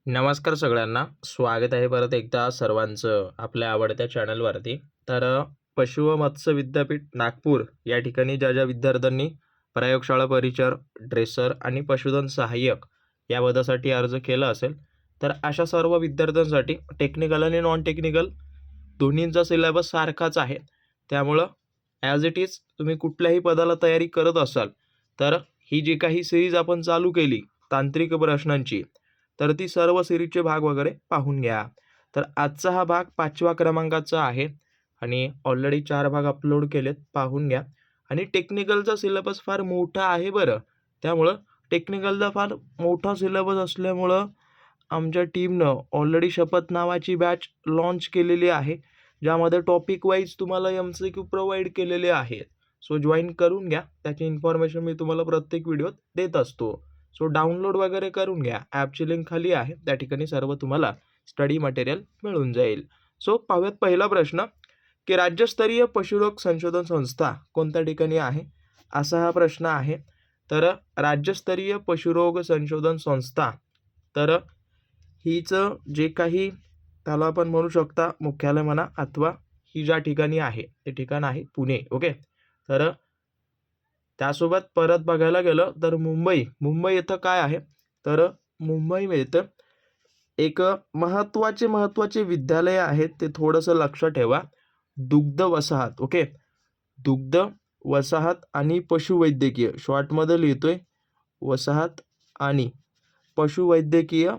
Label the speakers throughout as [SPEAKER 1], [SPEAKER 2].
[SPEAKER 1] नमस्कार सगळ्यांना. स्वागत आहे परत एकदा सर्वांचं आपल्या आवडत्या चॅनलवरती. पशु व मत्स्य विद्यापीठ नागपूर या ठिकाणी ज्या विद्यार्थ्यांनी प्रयोगशाळा परिचर, ड्रेसर आणि पशुधन सहाय्यक या पदासाठी अर्ज केला असेल, तर अशा सर्व विद्यार्थ्यांसाठी टेक्निकल आणि नॉन टेक्निकल दोन्हींचा सिलेबस सारखाच आहे. त्यामुळं ॲज इट इज तुम्ही कुठल्याही पदाला तयारी करत असाल, तर ही जी काही सिरीज आपण चालू केली तांत्रिक प्रश्नांची, तर ती सर्व सिरीजचे भाग वगैरे पाहून घ्या. तर आजचा हा भाग 5व्या क्रमांकाचा आहे आणि ऑलरेडी 4 भाग अपलोड केलेत, पाहून घ्या. आणि टेक्निकलचा सिलेबस फार मोठा आहे बरं. त्यामुळं टेक्निकलचा फार मोठा सिलेबस असल्यामुळं आमच्या टीमनं ऑलरेडी शपथ नावाची बॅच लॉन्च केलेली आहे, ज्यामध्ये टॉपिक वाईज तुम्हाला MCQ प्रोव्हाइड केलेले आहेत. सो जॉईन करून घ्या. त्याची इन्फॉर्मेशन मी तुम्हाला प्रत्येक व्हिडिओत देत असतो. सो डाउनलोड वगैरे करून घ्या. ॲपची लिंक खाली आहे, त्या ठिकाणी सर्व तुम्हाला स्टडी मटेरियल मिळून जाईल. सो पाहूयात पहिला प्रश्न, की राज्यस्तरीय पशुरोग संशोधन संस्था कोणत्या ठिकाणी आहे, असा हा प्रश्न आहे. तर राज्यस्तरीय पशुरोग संशोधन संस्था, तर हीच जे काही त्याला आपण म्हणू शकता मुख्यालय म्हणा, अथवा ही ज्या ठिकाणी आहे ते ठिकाण आहे पुणे. ओके. तर त्यासोबत परत बघायला गेलं तर मुंबई इथं काय आहे, तर मुंबई इथं एक महत्त्वाचे विद्यालय आहेत, ते थोडंसं लक्षात ठेवा. दुग्ध वसाहत. ओके. दुग्ध वसाहत आणि पशुवैद्यकीय, शॉर्टमध्ये लिहितोय वसाहत आणि पशुवैद्यकीय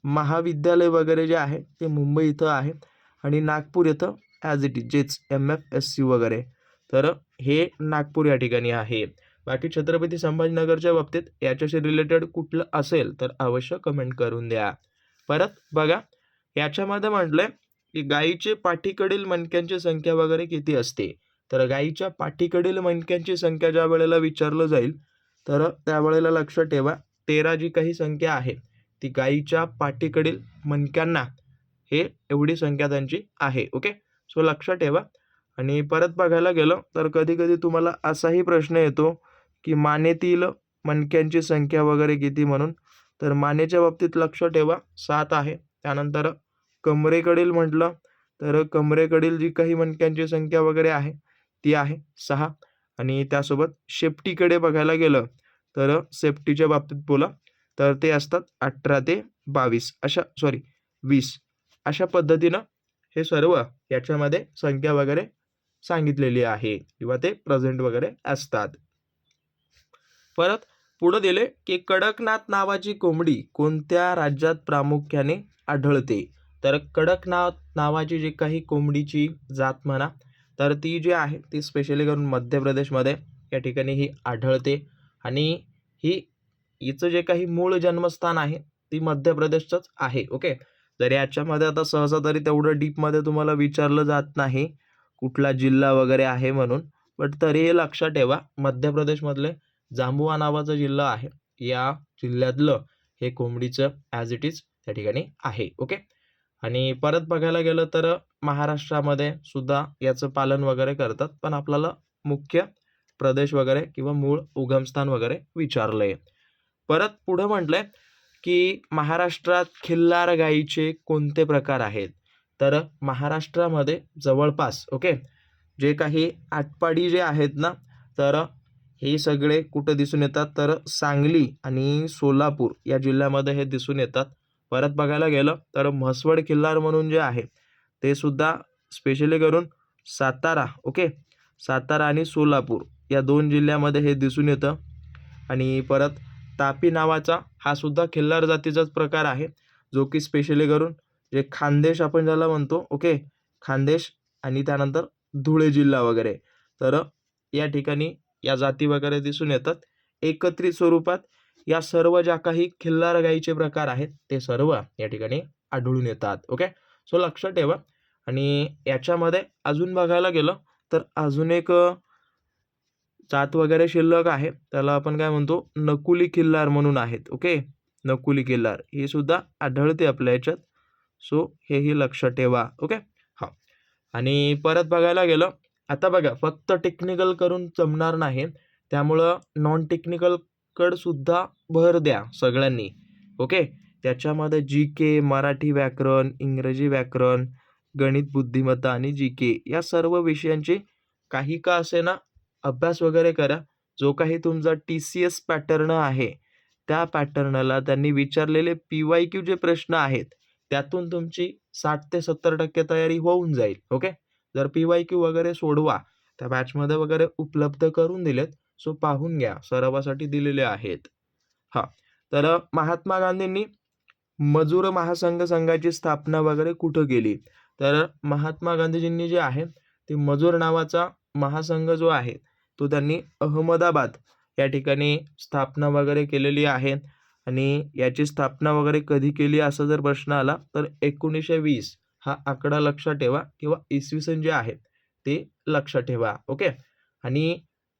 [SPEAKER 1] महाविद्यालय वगैरे जे आहे ते मुंबई इथं आहे. आणि नागपूर इथं ॲज इट इज जेच MFSC वगैरे, तर हे नागपूर या ठिकाणी आहे. बाकी छत्रपती संभाजीनगरच्या बाबतीत याच्याशी रिलेटेड कुठलं असेल तर अवश्य कमेंट करून द्या. परत बघा, याच्यामध्ये म्हटलंय की गायीचे पाठीकडील मणक्यांची संख्या वगैरे किती असते. तर गायीच्या पाठीकडील मणक्यांची संख्या ज्या वेळेला विचारलं जाईल, तर त्यावेळेला लक्षात ठेवा 13 जी काही संख्या आहे ती गायीच्या पाठीकडील मणक्यांना हे एवढी संख्या त्यांची आहे. ओके. सो लक्षात ठेवा. आणि परत बघायला गेलं तर कधी कधी तुम्हाला असाही प्रश्न येतो की मानेतील मणक्यांची संख्या वगैरे किती म्हणून. तर मानेच्या बाबतीत लक्षात ठेवा 7 आहे. त्यानंतर कमरेकडील म्हटलं तर कमरेकडील जी काही मणक्यांची संख्या वगैरे आहे ती आहे 6. आणि त्यासोबत शेपटीकडे बघायला गेलं तर सेफ्टीच्या बाबतीत बोला तर ते असतात 18 ते 22 अशा 20 अशा पद्धतीनं हे सर्व याच्यामध्ये संख्या वगैरे सांगितलेली आहे किंवा ते प्रेझेंट वगैरे असतात. परत पुढे दिले की कडकनाथ नावाची कोंबडी कोणत्या राज्यात प्रामुख्याने आढळते. तर कडकनाथ नावाची जी काही कोंबडीची जात म्हणा, तर ती जी आहे ती स्पेशली करून मध्य प्रदेशमध्ये या ठिकाणी ही आढळते. आणि ही हिचं जे काही मूळ जन्मस्थान आहे ती मध्य प्रदेशचंच आहे. ओके. तर याच्यामध्ये आता सहसा तरी तेवढं डीपमध्ये तुम्हाला विचारलं जात नाही कुठला जिल्हा वगैरे आहे म्हणून, बट तरी हे लक्षात ठेवा मध्य प्रदेशमधले जांबुआ नावाचा जिल्हा आहे, या जिल्ह्यातलं हे कोंबडीचं ॲज इट इज त्या ठिकाणी आहे. ओके. आणि परत बघायला गेलं तर महाराष्ट्रामध्ये सुद्धा याचं पालन वगैरे करतात, पण आपल्याला मुख्य प्रदेश वगैरे किंवा मूळ उगमस्थान वगैरे विचारलंय. परत पुढं म्हटलंय की महाराष्ट्रात खिल्लार गायीचे कोणते प्रकार आहेत. तर महाराष्ट्रामध्ये जवळपास ओके जे काही आटपाडी जे आहेत ना, तर हे सगळे कुठं दिसून येतात, तर सांगली आणि सोलापूर या जिल्ह्यामध्ये हे दिसून येतात. परत बघायला गेलं तर म्हसवड खिल्लार म्हणून जे आहे ते सुद्धा स्पेशली करून सातारा, ओके, सातारा आणि सोलापूर या 2 जिल्ह्यामध्ये हे दिसून येतं. आणि परत तापी नावाचा हा सुद्धा खिल्लार जातीचाच प्रकार आहे, जो की स्पेशली करून जे खानदेश आपण ज्याला म्हणतो, ओके, खानदेश आणि त्यानंतर धुळे जिल्हा वगैरे, तर या ठिकाणी या जाती वगैरे दिसून येतात. एकत्रित स्वरूपात या सर्व ज्या काही खिल्लार गायीचे प्रकार आहेत ते सर्व या ठिकाणी आढळून येतात. ओके. सो लक्षात ठेवा. आणि याच्यामध्ये अजून बघायला गेलं तर अजून एक जात वगैरे शिल्लक आहे, त्याला आपण काय म्हणतो, नकुली खिल्लार म्हणून आहेत. ओके. नकुली खिल्लार ही सुद्धा आढळते आपल्या याच्यात. सो हेही लक्षात ठेवा. ओके. हा. आणि परत बघायला गेलं, आता बघा फक्त टेक्निकल करून जमणार नाही, त्यामुळं नॉन टेक्निकल कड सुद्धा भर द्या सगळ्यांनी. ओके. त्याच्यामध्ये जी.के, मराठी व्याकरण, इंग्रजी व्याकरण, गणित बुद्धिमत्ता आणि जी.के या सर्व विषयांची काही का असेना अभ्यास वगैरे करा. जो काही तुमचा टी-सी-एस पॅटर्न आहे, त्या पॅटर्नला त्यांनी विचारलेले पी-वाय-क्यू जे प्रश्न आहेत, त्यातून तुमची 60 ते 70% तयारी होऊन जाईल. ओके. जर पी-वाय-क्यू वगैरे सोडवा, त्या बॅचमध्ये वगैरे उपलब्ध करून दिलेत. सो पाहून घ्या, सरावासाठी दिलेले आहेत. हां, तर महात्मा गांधींनी मजूर महासंघ संघाची स्थापना वगैरे कुठं केली? तर महात्मा गांधीजींनी जे आहे, ते मजूर नावाचा महासंघ जो आहे, तो त्यांनी अहमदाबाद या ठिकाणी स्थापना वगैरे केलेली आहे. आणि याची स्थापना वगैरे कधी केली असा जर प्रश्न आला, तर 1920 हा आकडा लक्षात ठेवा किंवा इसवी सन जे आहे, ते लक्षात ठेवा. ओके. आणि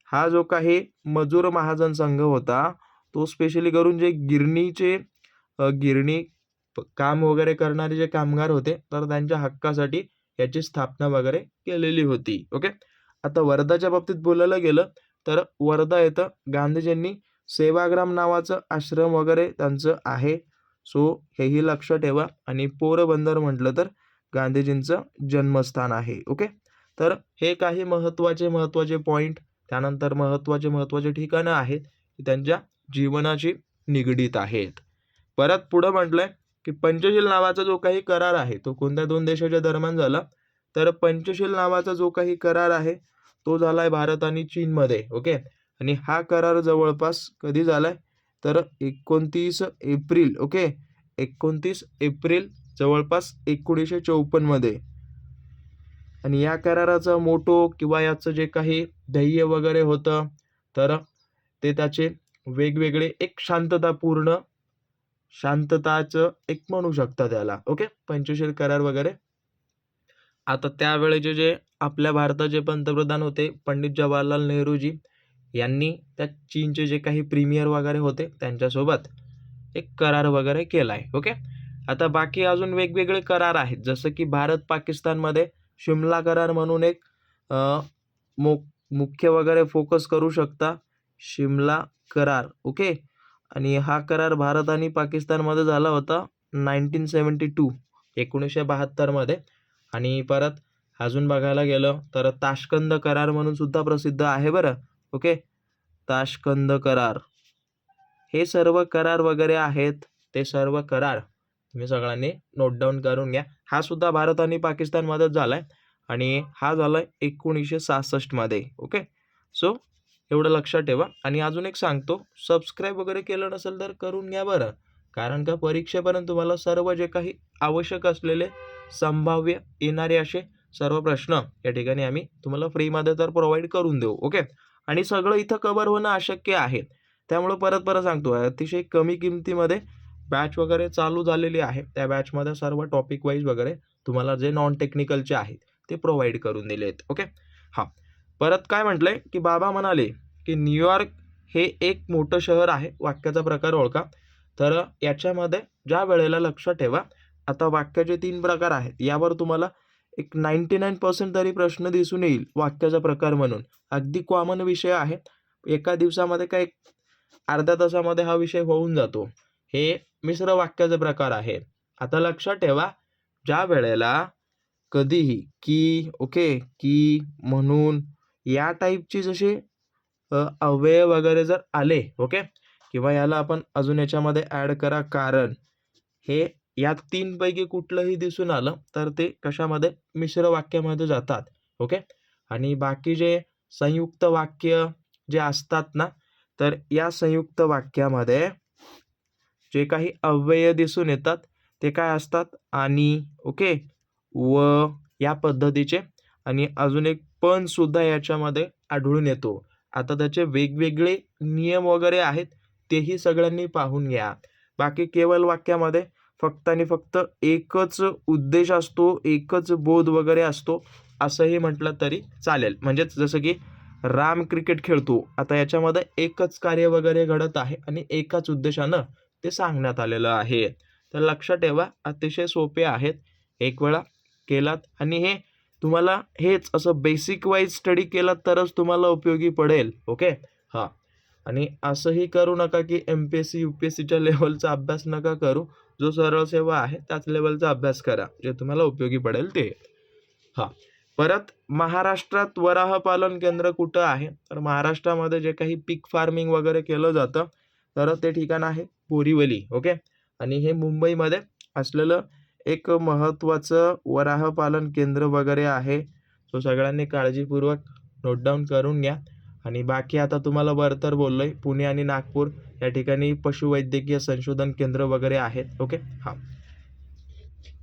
[SPEAKER 1] हा जो काही मजूर महाजन संघ होता, तो स्पेशली करून जे गिरणी काम वगैरे करणारे जे कामगार होते, तर त्यांच्या हक्कासाठी याची स्थापना वगैरे केलेली होती. ओके. आता वर्धाच्या बाबतीत बोलायला गेलं, तर वर्धा येथं गांधीजींनी सेवाग्राम नावाचं आश्रम वगैरे त्यांचं आहे. सो हेही लक्षात ठेवा. आणि पोरबंदर म्हटलं तर गांधीजींचं जन्मस्थान आहे. ओके. तर हे काही महत्त्वाचे पॉईंट, त्यानंतर महत्त्वाचे ठिकाणं आहेत, की त्यांच्या जीवनाशी निगडीत आहेत. परत पुढं म्हटलंय, की पंचशील नावाचा जो काही करार आहे, तो कोणत्या 2 देशाच्या दरम्यान झाला? तर पंचशील नावाचा जो काही करार आहे, तो झालाय भारत आणि चीनमध्ये. ओके. आणि हा करार जवळपास कधी झालाय? तर 29 एप्रिल. ओके. 29 एप्रिल जवळपास 1954 मध्ये. आणि या कराराचा मोटो किंवा याचं जे काही ध्येय वगैरे होतं, तर ते त्याचे वेगवेगळे एक शांतताचं एक म्हणू शकता त्याला. ओके. पंचशील करार वगैरे. आता त्यावेळेचे जे आपल्या भारताचे पंतप्रधान होते पंडित जवाहरलाल नेहरूजी, यांनी त्या चीनचे जे काही प्रीमियर वगैरे होते त्यांच्यासोबत एक करार वगैरे केलाय. ओके. आता बाकी अजून वेगवेगळे करार आहेत, जसं की भारत पाकिस्तानमध्ये शिमला करार म्हणून एक मुख्य वगैरे फोकस करू शकता, शिमला करार. ओके. आणि हा करार भारत आणि पाकिस्तानमध्ये झाला होता 1972 मध्ये. आणि परत अजून बघायला गेलं तर ताशकंद करार म्हणून सुद्धा प्रसिद्ध आहे बरं. ओके. ताशकंद करार. हे सर्व करार वगैरे आहेत, ते सर्व करार तुम्ही सगळ्यांनी नोट डाऊन करून घ्या. हा सुद्धा भारत आणि पाकिस्तानमध्येच झालाय आणि हा झालाय 1966 मध्ये. ओके. सो एवढं लक्षात ठेवा. आणि अजून एक सांगतो, सबस्क्राईब वगैरे केलं नसेल तर करून घ्या बरं. कारण का परीक्षेपर्यंत तुम्हाला सर्व जे काही आवश्यक असलेले संभाव्य येणारे असे सर्व प्रश्न या ठिकाणी आम्ही तुम्हाला फ्रीमध्ये तर प्रोव्हाइड करून देऊ. ओके. आणि सगळं इथं कव्हर होणं अशक्य आहे. त्यामुळं परत सांगतो, अतिशय कमी किमतीमध्ये बॅच वगैरे चालू झालेली आहे. त्या बॅचमध्ये सर्व टॉपिक वाईज वगैरे तुम्हाला जे नॉन टेक्निकलचे आहेत ते प्रोव्हाइड करून दिले आहेत. ओके. हां. परत काय म्हटलंय, की बाबा म्हणाले, की न्यूयॉर्क हे एक मोठं शहर आहे. वाक्याचा प्रकार ओळखा. तर याच्यामध्ये ज्या वेळेला लक्षात ठेवा, आता वाक्याचे 3 प्रकार आहेत. यावर तुम्हाला एक 99% तरी प्रश्न दिसून येईल वाक्याचा प्रकार म्हणून. अगदी कॉमन विषय आहे. एका दिवसामध्ये काय अर्ध्या तासामध्ये हा विषय होऊन जातो. हे मिश्र वाक्याचे प्रकार आहे. आता लक्षात ठेवा, ज्या वेळेला कधीही की, ओके, की, म्हणून या टाईपची जसे अव्यय वगैरे जर आले, ओके, किंवा याला आपण अजून याच्यामध्ये ॲड करा कारण, हे या 3 पैकी कुठलंही दिसून आलं तर ते कशामध्ये मिश्र वाक्यामध्ये जातात. ओके. आणि बाकी जे संयुक्त वाक्य जे असतात ना, तर या संयुक्त वाक्यामध्ये जे काही अव्यय दिसून येतात ते काय असतात? आणि, ओके, व या पद्धतीचे. आणि अजून एक पण सुद्धा याच्यामध्ये आढळून येतो. आता त्याचे वेगवेगळे नियम वगैरे आहेत, तेही सगळ्यांनी पाहून घ्या. बाकी केवळ वाक्यामध्ये फक्त आणि फक्त एकच उद्देश असतो, एकच बोध वगैरे असतो, असंही म्हटलं तरी चालेल. म्हणजेच जसं की राम क्रिकेट खेळतो, आता याच्यामध्ये एकच कार्य वगैरे घडत आहे आणि एकाच उद्देशानं ते सांगण्यात आलेलं आहे. तर लक्षात ठेवा, अतिशय सोपे आहेत. एक वेळा केलात आणि हे तुम्हाला हेच असं बेसिक वाईज स्टडी केलात तरच तुम्हाला उपयोगी पडेल. ओके. हां. आणि असंही करू नका की MPSC UPSCच्या लेव्हलचा अभ्यास नका करू. जो सरळ सेवा आहे त्याच लेव्हलचा अभ्यास करा, जे तुम्हाला उपयोगी पडेल ते. हां. परत महाराष्ट्रात वराह पालन केंद्र कुठं आहे? तर महाराष्ट्रामध्ये जे काही पीक फार्मिंग वगैरे केलं जातं, तर ते ठिकाण आहे बोरिवली. ओके. आणि हे मुंबईमध्ये असलेलं एक महत्त्वाचं वराह पालन केंद्र वगैरे आहे. सो सगळ्यांनी काळजीपूर्वक नोट डाऊन करून घ्या. आणि बाकी आता तुम्हाला बरोबर बोललोय, पुणे आणि नागपूर या ठिकाणी पशुवैद्यकीय संशोधन केंद्र वगैरे आहेत. ओके. हां.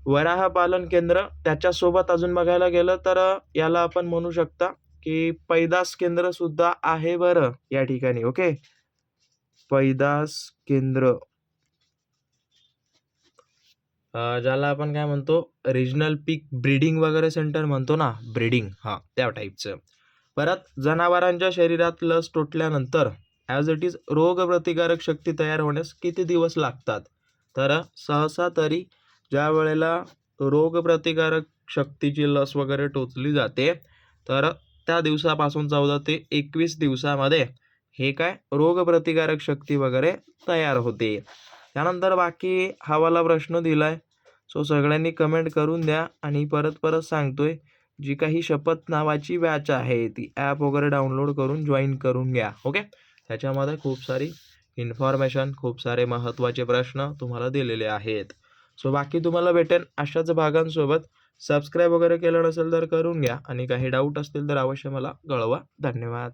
[SPEAKER 1] वराह पालन केंद्र त्याच्यासोबत अजून बघायला गेलं तर याला आपण म्हणू शकता की पैदास केंद्र सुद्धा आहे बरं या ठिकाणी. ओके. पैदास केंद्र ज्याला आपण काय म्हणतो, रिजनल पीक ब्रीडिंग वगैरे सेंटर म्हणतो ना, ब्रीडिंग, हां, त्या टाईपचं. परत जनावरांच्या शरीरात लस टोचल्यानंतर ॲज इट इज रोगप्रतिकारक शक्ती तयार होण्यास किती दिवस लागतात? तर सहसा तरी ज्या वेळेला रोगप्रतिकारक शक्तीची लस वगैरे टोचली जाते, तर त्या दिवसापासून 14 ते 21 दिवसामध्ये हे काय रोगप्रतिकारक शक्ती वगैरे तयार होते. त्यानंतर बाकी हा वाला प्रश्न दिलाय. सो सगळ्यांनी कमेंट करून द्या. आणि परत सांगतोय, जी काही शपथ नावाची बॅच आहे ती ॲप वगैरे डाउनलोड करून जॉईन करून घ्या. ओके. त्याच्यामध्ये खूप सारी इन्फॉर्मेशन, खूप सारे महत्त्वाचे प्रश्न तुम्हाला दिलेले आहेत. सो बाकी तुम्हाला भेटेल अशाच भागांसोबत. सबस्क्राईब वगैरे केलं नसेल तर करून घ्या आणि काही डाऊट असतील तर अवश्य मला कळवा. धन्यवाद.